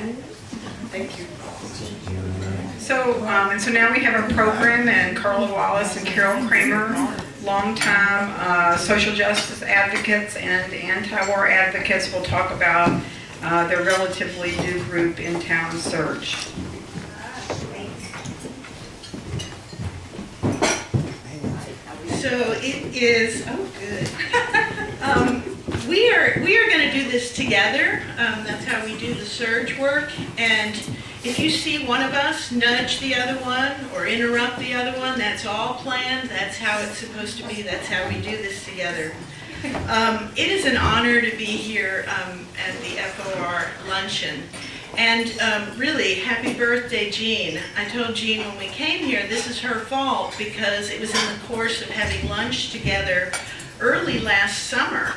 Thank you. So, and so now we have our program, and Carla, Wallace, and Carol Kraemer, longtime social justice advocates and anti-war advocates, will talk about their relatively new group in town, SURJ. So it is, oh good. We are going to do this together. That's how we do the SURJ work. And if you see one of us nudge the other one or interrupt the other one, that's all planned. That's how it's supposed to be. That's how we do this together. It is an honor to be here at the FOR luncheon. And really, happy birthday, Jean. I told Jean when we came here, this is her fault because it was in the course of having lunch together early last summer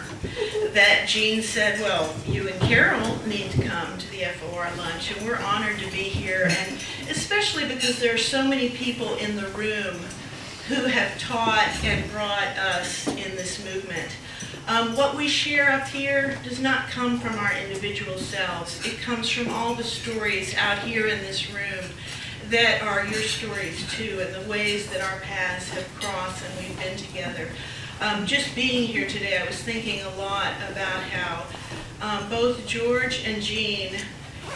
that Jean said, well, you and Carol need to come to the FOR lunch, and we're honored to be here, and especially because there are so many people in the room who have taught and brought us in this movement. What we share up here does not come from our individual selves. It comes from all the stories out here in this room that are your stories too, and the ways that our paths have crossed and we've been together. Just being here today, I was thinking a lot about how both George and Jean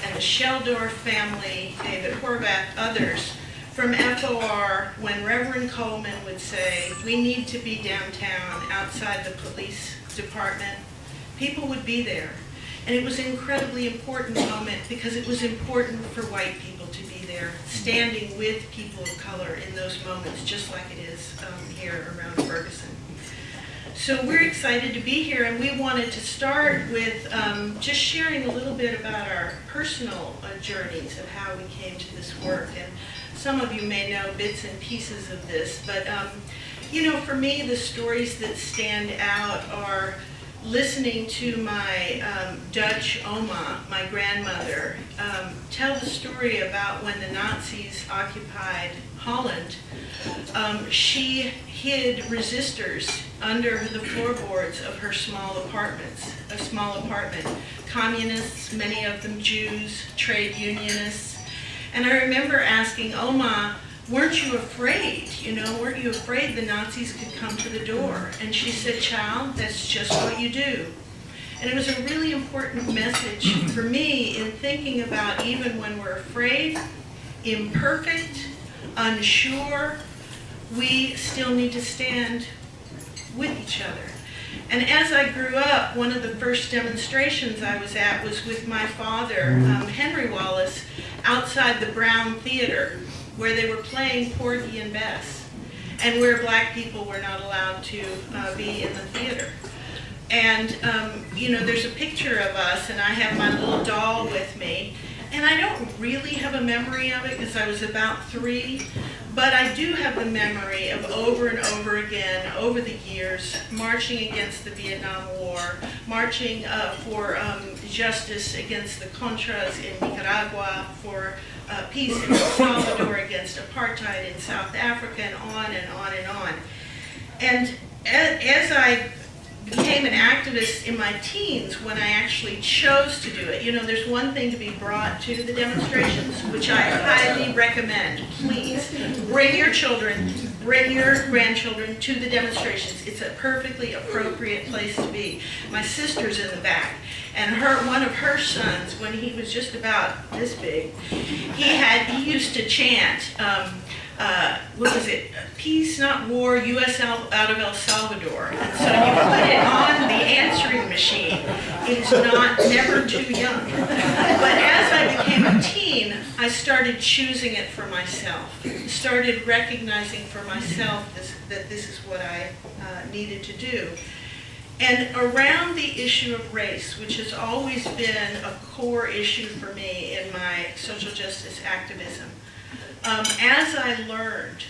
and the Sheldorf family, David Horvath, others, from FOR, when Reverend Coleman would say, we need to be downtown outside the police department, people would be there. And it was an incredibly important moment because it was important for white people to be there, standing with people of color in those moments, just like it is here around Ferguson. So we're excited to be here, and we wanted to start with just sharing a little bit about our personal journeys of how we came to this work. And some of you may know bits and pieces of this, but you know, for me, the stories that stand out are listening to my Dutch Oma, my grandmother, tell the story about when the Nazis occupied Holland. She hid resistors under the floorboards of her small apartment. Communists, many of them Jews, trade unionists. And I remember asking Oma, weren't you afraid? You know, weren't you afraid the Nazis could come to the door? And she said, child, that's just what you do. And it was a really important message for me in thinking about even when we're afraid, imperfect, unsure, we still need to stand with each other. And as I grew up, one of the first demonstrations I was at was with my father, Henry Wallace, outside the Brown Theater, where they were playing Porgy and Bess, and where black people were not allowed to be in the theater. And, you know, there's a picture of us, and I have my little doll with me, and I don't really have a memory of it because I was about 3, but I do have the memory of over and over again, over the years, marching against the Vietnam War, marching for justice against the Contras in Nicaragua, for peace in El Salvador, against apartheid in South Africa, and on and on and on. And as I became an activist in my teens, when I actually chose to do it, you know, there's one thing to be brought to the demonstrations, which I highly recommend. Please bring your children, bring your grandchildren to the demonstrations. It's a perfectly appropriate place to be. My sister's in the back, and one of her sons, when he was just about this big, he used to chant, what was it? Peace, not war, U.S. out of El Salvador. And so you put it on the answering machine. It is never too young. But as I became a teen, I started choosing it for myself. Started recognizing for myself that this is what I needed to do. And around the issue of race, which has always been a core issue for me in my social justice activism, as I learned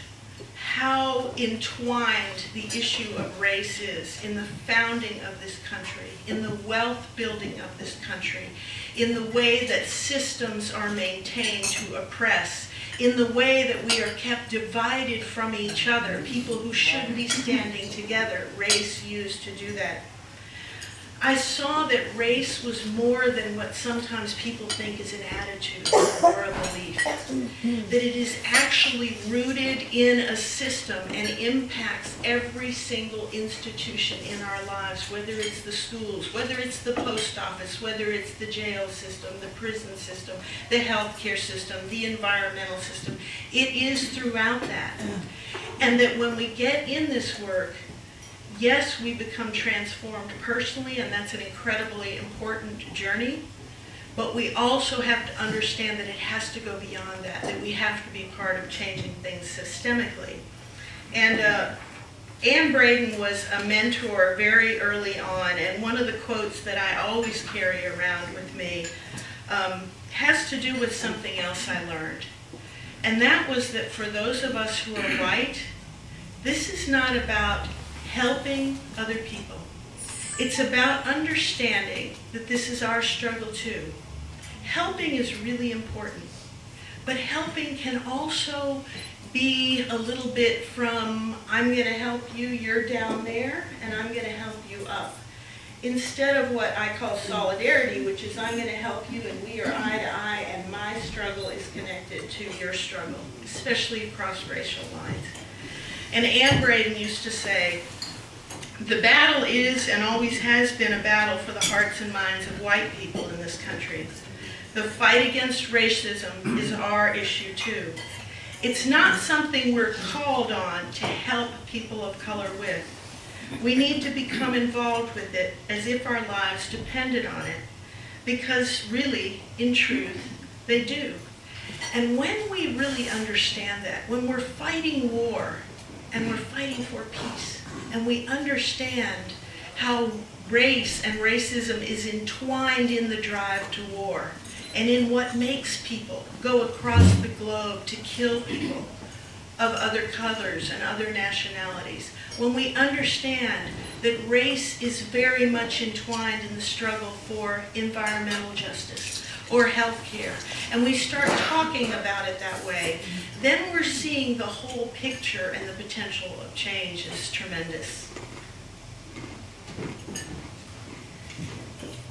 how entwined the issue of race is in the founding of this country, in the wealth building of this country, in the way that systems are maintained to oppress, in the way that we are kept divided from each other, people who should be standing together, race used to do that. I saw that race was more than what sometimes people think is an attitude or a belief. That it is actually rooted in a system and impacts every single institution in our lives, whether it's the schools, whether it's the post office, whether it's the jail system, the prison system, the healthcare system, the environmental system. It is throughout that. And that when we get in this work, yes, we become transformed personally, and that's an incredibly important journey, but we also have to understand that it has to go beyond that we have to be part of changing things systemically. And Ann Braden was a mentor very early on, and one of the quotes that I always carry around with me has to do with something else I learned. And that was that for those of us who are white, this is not about helping other people. It's about understanding that this is our struggle too. Helping is really important, but helping can also be a little bit from, I'm going to help you, you're down there, and I'm going to help you up. Instead of what I call solidarity, which is I'm going to help you and we are eye to eye and my struggle is connected to your struggle, especially across racial lines. And Ann Braden used to say, the battle is and always has been a battle for the hearts and minds of white people in this country. The fight against racism is our issue too. It's not something we're called on to help people of color with. We need to become involved with it as if our lives depended on it, because really, in truth, they do. And when we really understand that, when we're fighting war and we're fighting for peace, and we understand how race and racism is entwined in the drive to war and in what makes people go across the globe to kill people of other colors and other nationalities, when we understand that race is very much entwined in the struggle for environmental justice or health care, and we start talking about it that way, then we're seeing the whole picture, and the potential of change is tremendous.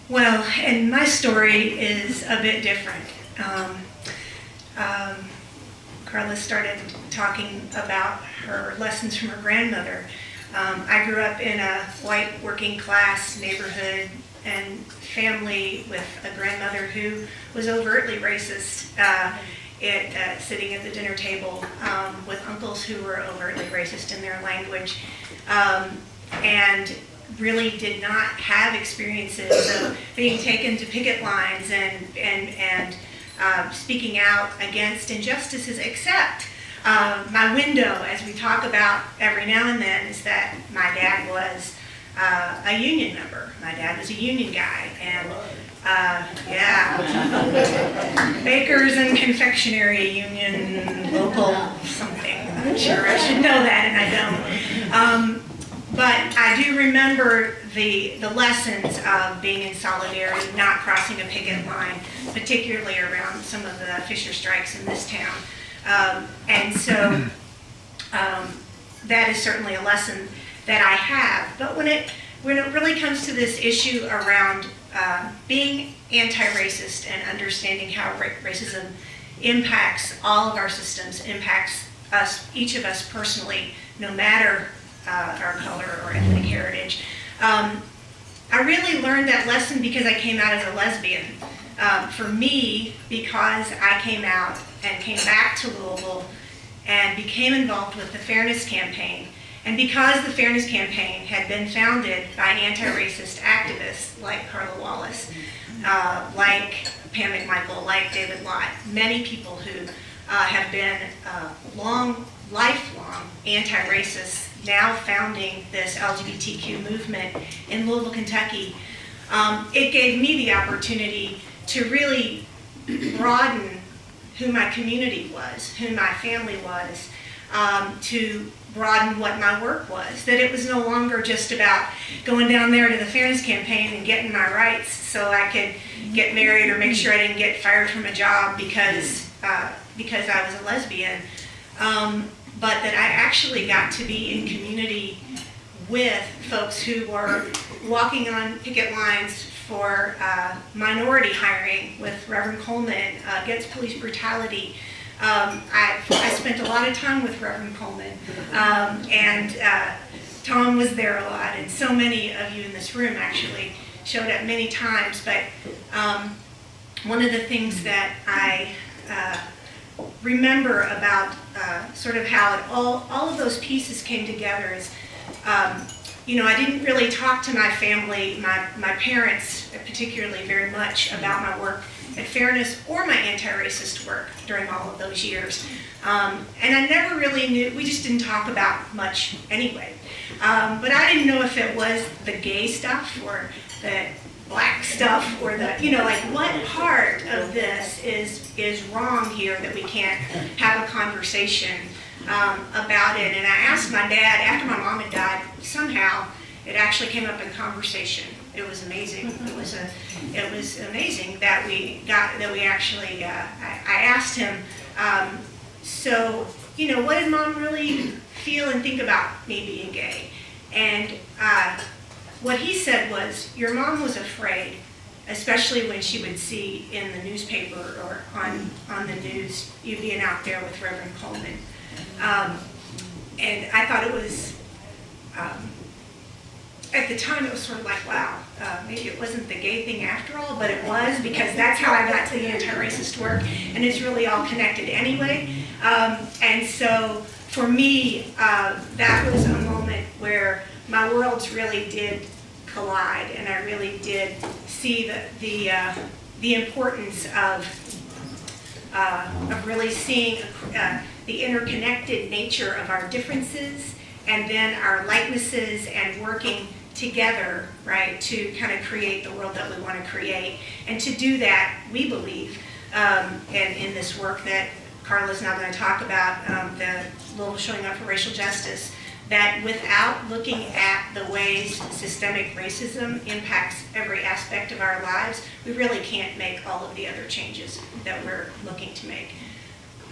Well, and my story is a bit different. Carla started talking about her lessons from her grandmother. I grew up in a white working class neighborhood and family with a grandmother who was overtly racist, sitting at the dinner table with uncles who were overtly racist in their language, and really did not have experiences of being taken to picket lines and speaking out against injustices, except my window, as we talk about every now and then, is that my dad was a union member. My dad was a union guy, and Bakers and Confectionery Union, local something. I'm sure I should know that, and I don't. But I do remember the lessons of being in solidarity, not crossing a picket line, particularly around some of the Fisher strikes in this town. And so that is certainly a lesson that I have. But when it really comes to this issue around being anti-racist and understanding how racism impacts all of our systems, impacts us, each of us personally, no matter our color or ethnic heritage. I really learned that lesson because I came out as a lesbian. For me, because I came out and came back to Louisville and became involved with the Fairness Campaign, and because the Fairness Campaign had been founded by anti-racist activists like Carla Wallace, like Pam McMichael, like David Lott, many people who have been lifelong anti-racists, now founding this LGBTQ movement in Louisville, Kentucky, it gave me the opportunity to really broaden who my community was, who my family was, to broaden what my work was. That it was no longer just about going down there to the Fairness Campaign and getting my rights so I could get married or make sure I didn't get fired from a job because I was a lesbian. But that I actually got to be in community with folks who were walking on picket lines for minority hiring with Reverend Coleman, against police brutality. I spent a lot of time with Reverend Coleman, and Tom was there a lot, and so many of you in this room actually showed up many times. But one of the things that I remember about sort of how all of those pieces came together is, I didn't really talk to my family, my parents particularly, very much about my work at Fairness or my anti-racist work during all of those years. And I never really knew, we just didn't talk about much anyway. But I didn't know if it was the gay stuff or the black stuff or the, like what part of this is wrong here that we can't have a conversation about it. And I asked my dad, after my mom had died, somehow it actually came up in conversation. It was amazing. It was amazing that we actually, I asked him, so, what did Mom really feel and think about me being gay? And what he said was, your mom was afraid, especially when she would see in the newspaper or on the news you being out there with Reverend Coleman. And I thought it was, at the time it was sort of like, wow, maybe it wasn't the gay thing after all, but it was, because that's how I got to the anti-racist work, and it's really all connected anyway. And so for me, that was a moment where my worlds really did collide, and I really did see the importance of really seeing the interconnected nature of our differences and then our likenesses, and working together, right, to kind of create the world that we want to create. And to do that, we believe, and in this work that Carla's now going to talk about, the Louisville Showing Up for Racial Justice, that without looking at the ways systemic racism impacts every aspect of our lives, we really can't make all of the other changes that we're looking to make.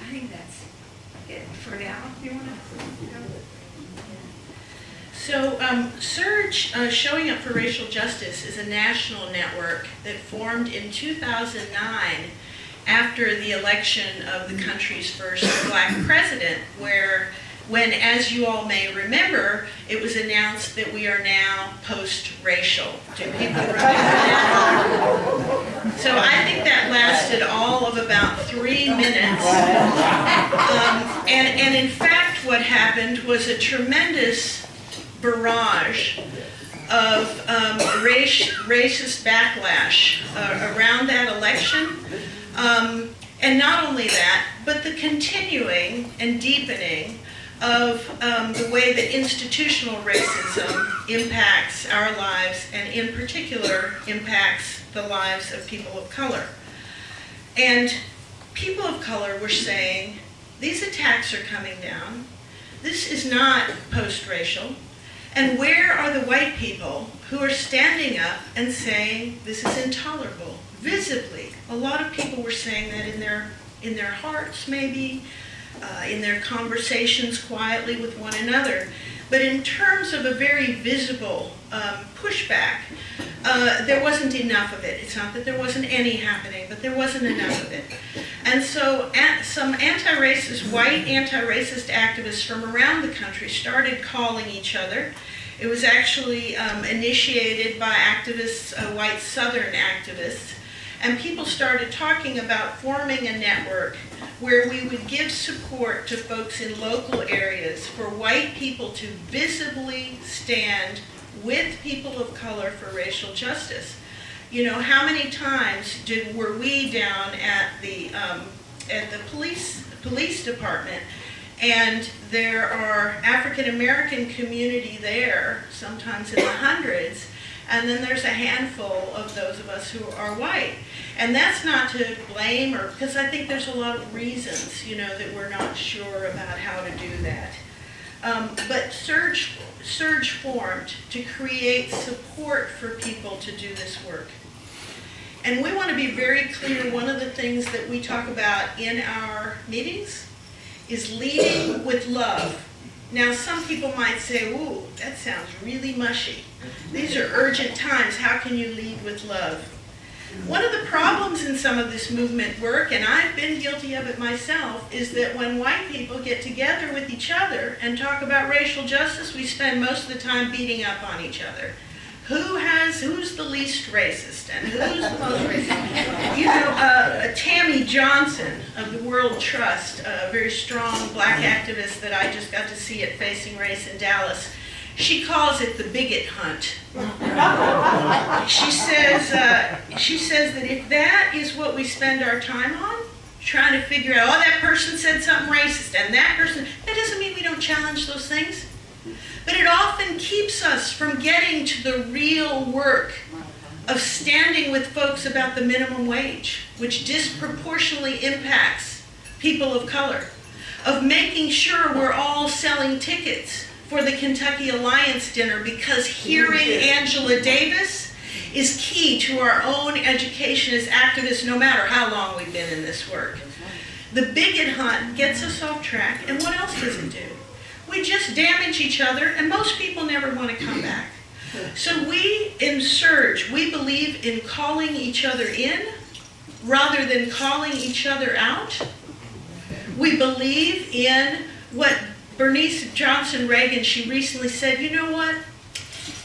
I think that's it for now. You want to go? So SURJ, Showing Up for Racial Justice, is a national network that formed in 2009 after the election of the country's first black president, when, as you all may remember, it was announced that we are now post-racial. Do people remember that? So I think that lasted all of about 3 minutes. And in fact, what happened was a tremendous barrage of racist backlash around that election. And not only that, but the continuing and deepening of the way that institutional racism impacts our lives, and in particular impacts the lives of people of color. And people of color were saying, these attacks are coming down. This is not post-racial. And where are the white people who are standing up and saying this is intolerable? Visibly, a lot of people were saying that in their hearts, maybe, in their conversations quietly with one another. But in terms of a very visible pushback, there wasn't enough of it. It's not that there wasn't any happening, but there wasn't enough of it. And so some white anti-racist activists from around the country started calling each other. It was actually initiated by activists, white Southern activists, and people started talking about forming a network where we would give support to folks in local areas for white people to visibly stand with people of color for racial justice. How many times were we down at the police department, and there are African American community there, sometimes in the hundreds, and then there's a handful of those of us who are white. And that's not to blame, or because I think there's a lot of reasons, that we're not sure about how to do that. But SURJ formed to create support for people to do this work. And we want to be very clear, one of the things that we talk about in our meetings is leading with love Now, some people might say, ooh, that sounds really mushy. These are urgent times. How can you lead with love? One of the problems in some of this movement work, and I've been guilty of it myself, is that when white people get together with each other and talk about racial justice, we spend most of the time beating up on each other. Who's the least racist and who's the most racist? You know, Tammy Johnson of the World Trust, a very strong black activist that I just got to see at Facing Race in Dallas, she calls it the bigot hunt. She says that if that is what we spend our time on, trying to figure out, oh, that person said something racist and that person, that doesn't mean we don't challenge those things. But it often keeps us from getting to the real work of standing with folks about the minimum wage, which disproportionately impacts people of color, of making sure we're all selling tickets for the Kentucky Alliance dinner because hearing Angela Davis is key to our own education as activists, no matter how long we've been in this work. The bigot hunt gets us off track, and what else does it do? We just damage each other, and most people never want to come back. So we, in SURJ, we believe in calling each other in rather than calling each other out. We believe in what Bernice Johnson Reagan, she recently said, you know what?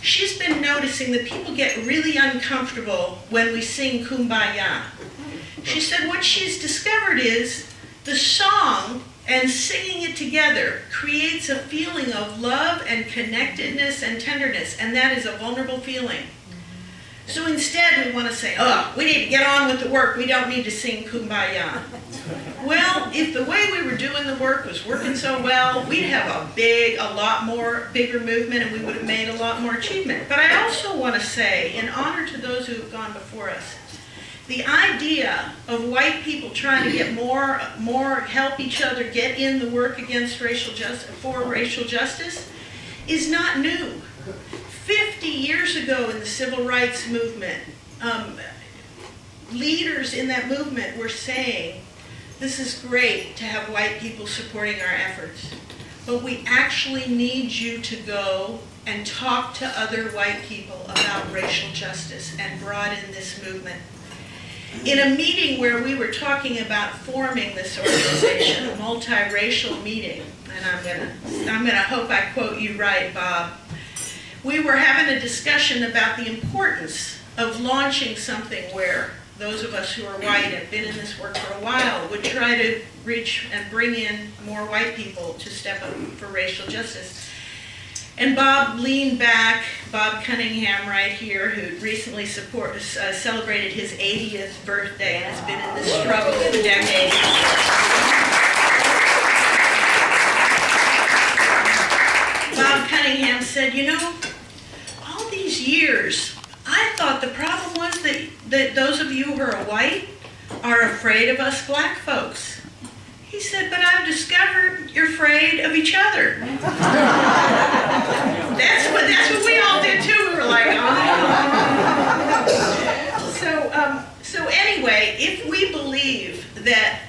She's been noticing that people get really uncomfortable when we sing Kumbaya. She said what she's discovered is the song and singing it together creates a feeling of love and connectedness and tenderness, and that is a vulnerable feeling. So instead we want to say, oh, we need to get on with the work, we don't need to sing Kumbaya. Well, if the way we were doing the work was working so well, we'd have a lot more bigger movement and we would have made a lot more achievement. But I also want to say, in honor to those who have gone before us, the idea of white people trying to get more help each other get in the work against racial justice, for racial justice, is not new. 50 years ago in the civil rights movement, leaders in that movement were saying, this is great to have white people supporting our efforts, but we actually need you to go and talk to other white people about racial justice and broaden this movement. In a meeting where we were talking about forming this organization, a multiracial meeting, and I'm gonna hope I quote you right, Bob, we were having a discussion about the importance of launching something where those of us who are white and have been in this work for a while would try to reach and bring in more white people to step up for racial justice. And Bob leaned back, Bob Cunningham right here, who recently celebrated his 80th birthday and has been in this struggle for decades. Bob Cunningham said, you know, all these years, I thought the problem was that those of you who are white are afraid of us black folks. He said, but I've discovered you're afraid of each other. That's what we all did too. We were like, oh. So anyway, if we believe that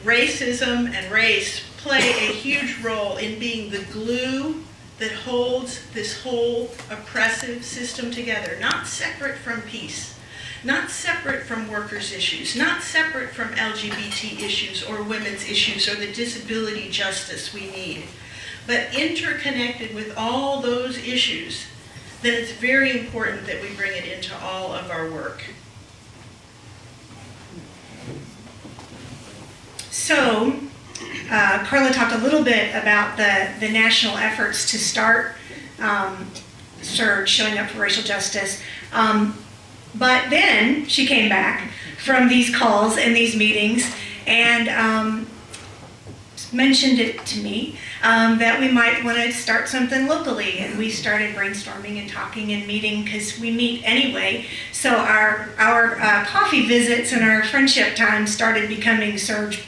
racism and race play a huge role in being the glue that holds this whole oppressive system together, not separate from peace, not separate from workers' issues, not separate from LGBT issues or women's issues or the disability justice we need, but interconnected with all those issues, then it's very important that we bring it into all of our work. So, Carla talked a little bit about the national efforts to start SURJ, Showing Up for Racial Justice. But then she came back from these calls and these meetings and mentioned it to me that we might want to start something locally. And we started brainstorming and talking and meeting because we meet anyway. So our coffee visits and our friendship times started becoming SURJ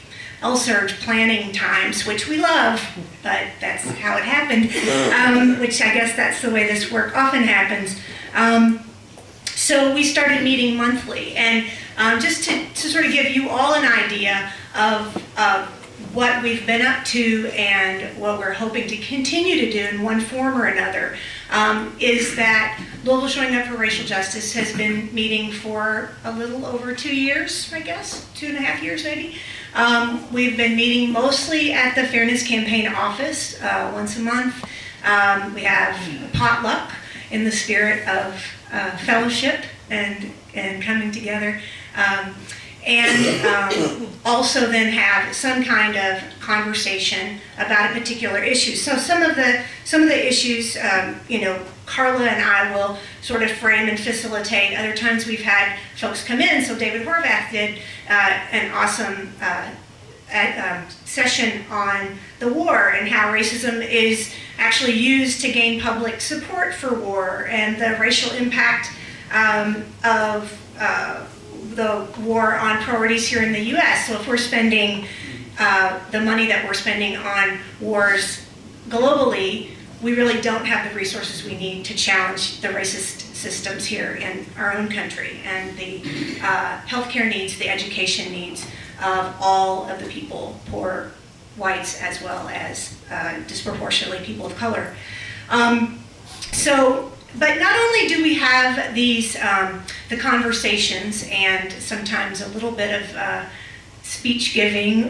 planning times, which we love, but that's how it happened, which I guess that's the way this work often happens. So we started meeting monthly, and just to sort of give you all an idea of what we've been up to and what we're hoping to continue to do in one form or another is that Louisville Showing Up for Racial Justice has been meeting for a little over 2 years, I guess, 2.5 years maybe. We've been meeting mostly at the Fairness Campaign office once a month. We have potluck in the spirit of fellowship and coming together. Also then have some kind of conversation about a particular issue. So some of the issues, Carla and I will sort of frame and facilitate. Other times we've had folks come in. So David Horvath did an awesome session on the war and how racism is actually used to gain public support for war and the racial impact of the war on priorities here in the U.S. So if we're spending the money that we're spending on wars globally, we really don't have the resources we need to challenge the racist systems here in our own country and the healthcare needs, the education needs of all of the people, poor whites as well as disproportionately people of color. But not only do we have these, the conversations and sometimes a little bit of speech giving,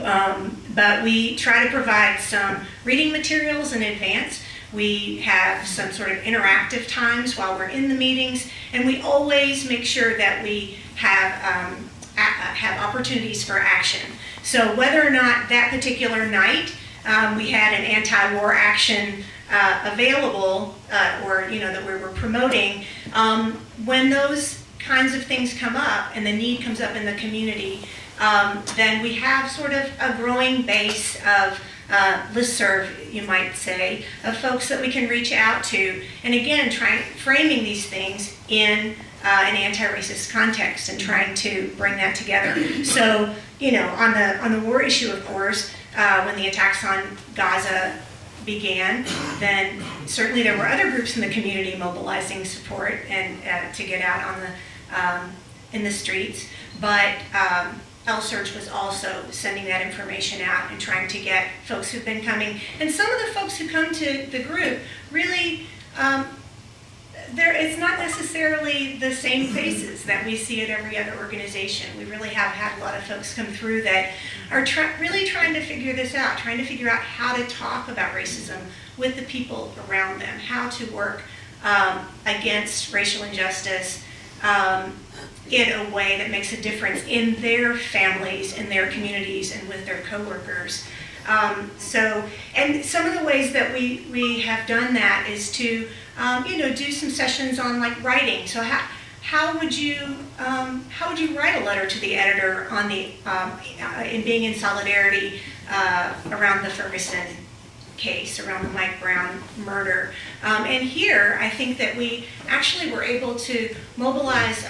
but we try to provide some reading materials in advance. We have some sort of interactive times while we're in the meetings, and we always make sure that we have opportunities for action. So whether or not that particular night we had an anti-war action available or that we were promoting, when those kinds of things come up and the need comes up in the community, then we have sort of a growing base of listserv, you might say, of folks that we can reach out to, and again framing these things in an anti-racist context and trying to bring that together. So on the war issue, of course, when the attacks on Gaza began, then certainly there were other groups in the community mobilizing support and to get out on the in the streets. But SURJ was also sending that information out and trying to get folks who've been coming. And some of the folks who come to the group really, it's not necessarily the same faces that we see at every other organization. We really have had a lot of folks come through that are really trying to figure this out, trying to figure out how to talk about racism with the people around them, how to work against racial injustice in a way that makes a difference in their families, in their communities, and with their coworkers. And some of the ways that we have done that is to do some sessions on like writing. So how would you write a letter to the editor on the in being in solidarity around the Ferguson case, around the Mike Brown murder? And here, I think that we actually were able to mobilize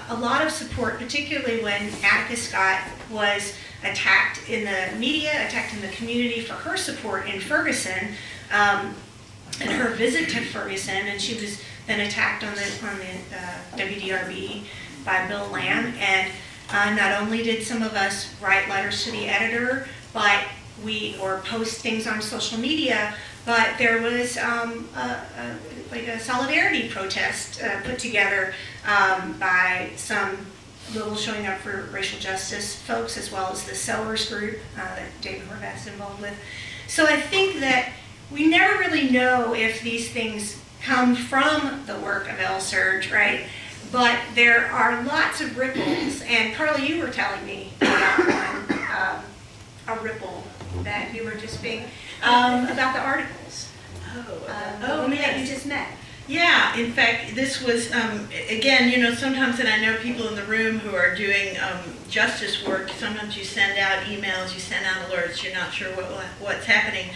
a lot of support, particularly when Attica Scott was attacked in the media, attacked in the community for her support in Ferguson, and her visit to Ferguson, and she was then attacked on the WDRB by Bill Lamb. And not only did some of us write letters to the editor, but or post things on social media, but there was like a solidarity protest put together by some Louisville Showing Up for Racial Justice folks, as well as the Sellers group that David Horvath is involved with. So I think that we never really know if these things come from the work of SURJ, right? But there are lots of ripples, and Carla, you were telling me about one, a ripple that you were just being, about the articles. The woman that you just met. Yeah, in fact, this was, again, sometimes, and I know people in the room who are doing justice work, sometimes you send out emails, you send out alerts, you're not sure what's happening.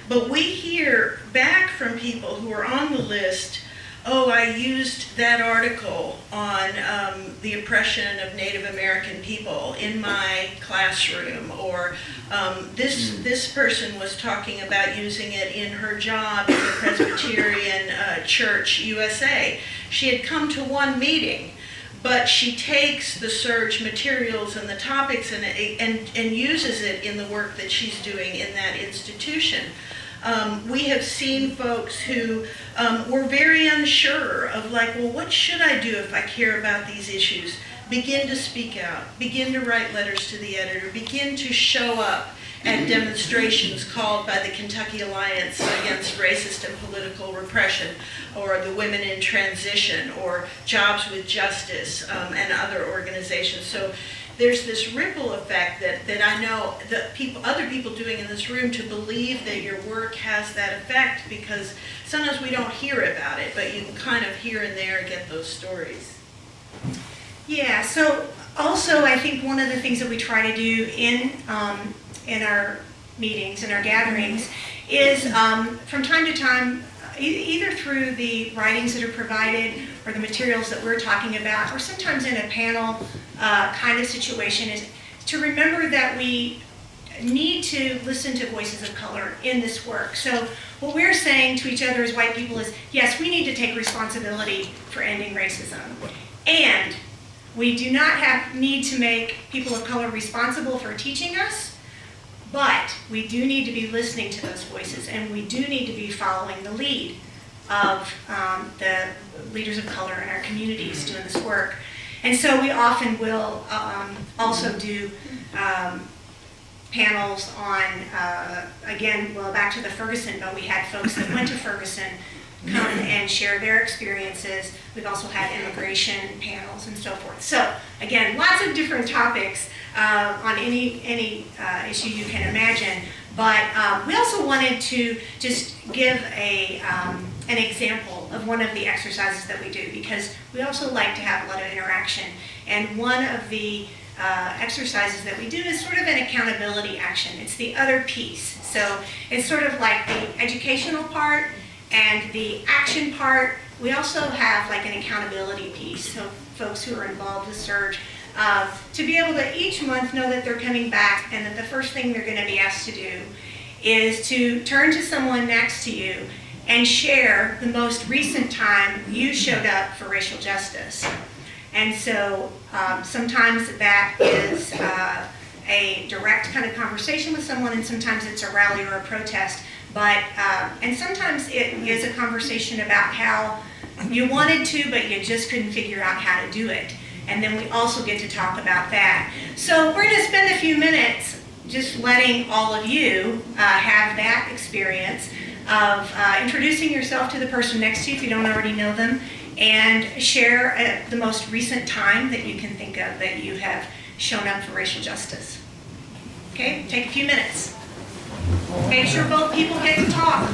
But we hear back from people who are on the list, oh, I used that article on the oppression of Native American people in my classroom, or this person was talking about using it in her job in the Presbyterian Church USA. She had come to one meeting, but she takes the SURJ materials and the topics and uses it in the work that she's doing in that institution. We have seen folks who were very unsure of like, well, what should I do if I care about these issues? Begin to speak out, begin to write letters to the editor, begin to show up at demonstrations called by the Kentucky Alliance Against Racist and Political Repression, or the Women in Transition, or Jobs with Justice, and other organizations. So there's this ripple effect that I know that other people doing in this room, to believe that your work has that effect, because sometimes we don't hear about it, but you can kind of here and there get those stories. Yeah, so also I think one of the things that we try to do in our meetings, in our gatherings, is from time to time, either through the writings that are provided or the materials that we're talking about, or sometimes in a panel kind of situation, is to remember that we need to listen to voices of color in this work. So what we're saying to each other as white people is, yes, we need to take responsibility for ending racism. And we do not need to make people of color responsible for teaching us, but we do need to be listening to those voices, and we do need to be following the lead of the leaders of color in our communities doing this work. And so we often will also do panels on, again, well, back to the Ferguson, but we had folks that went to Ferguson come and share their experiences. We've also had immigration panels and so forth. So again, lots of different topics on any issue you can imagine. But we also wanted to just give an example of one of the exercises that we do, because we also like to have a lot of interaction. And one of the exercises that we do is sort of an accountability action. It's the other piece. So it's sort of like the educational part and the action part. We also have like an accountability piece. So folks who are involved with SURJ, to be able to each month know that they're coming back, and that the first thing they're going to be asked to do is to turn to someone next to you and share the most recent time you showed up for racial justice. And so sometimes that is a direct kind of conversation with someone, and sometimes it's a rally or a protest. But and sometimes it is a conversation about how you wanted to, but you just couldn't figure out how to do it. And then we also get to talk about that. So we're going to spend a few minutes just letting all of you have that experience of introducing yourself to the person next to you if you don't already know them, and share the most recent time that you can think of that you have shown up for racial justice. Okay, take a few minutes. Make sure both people get to talk.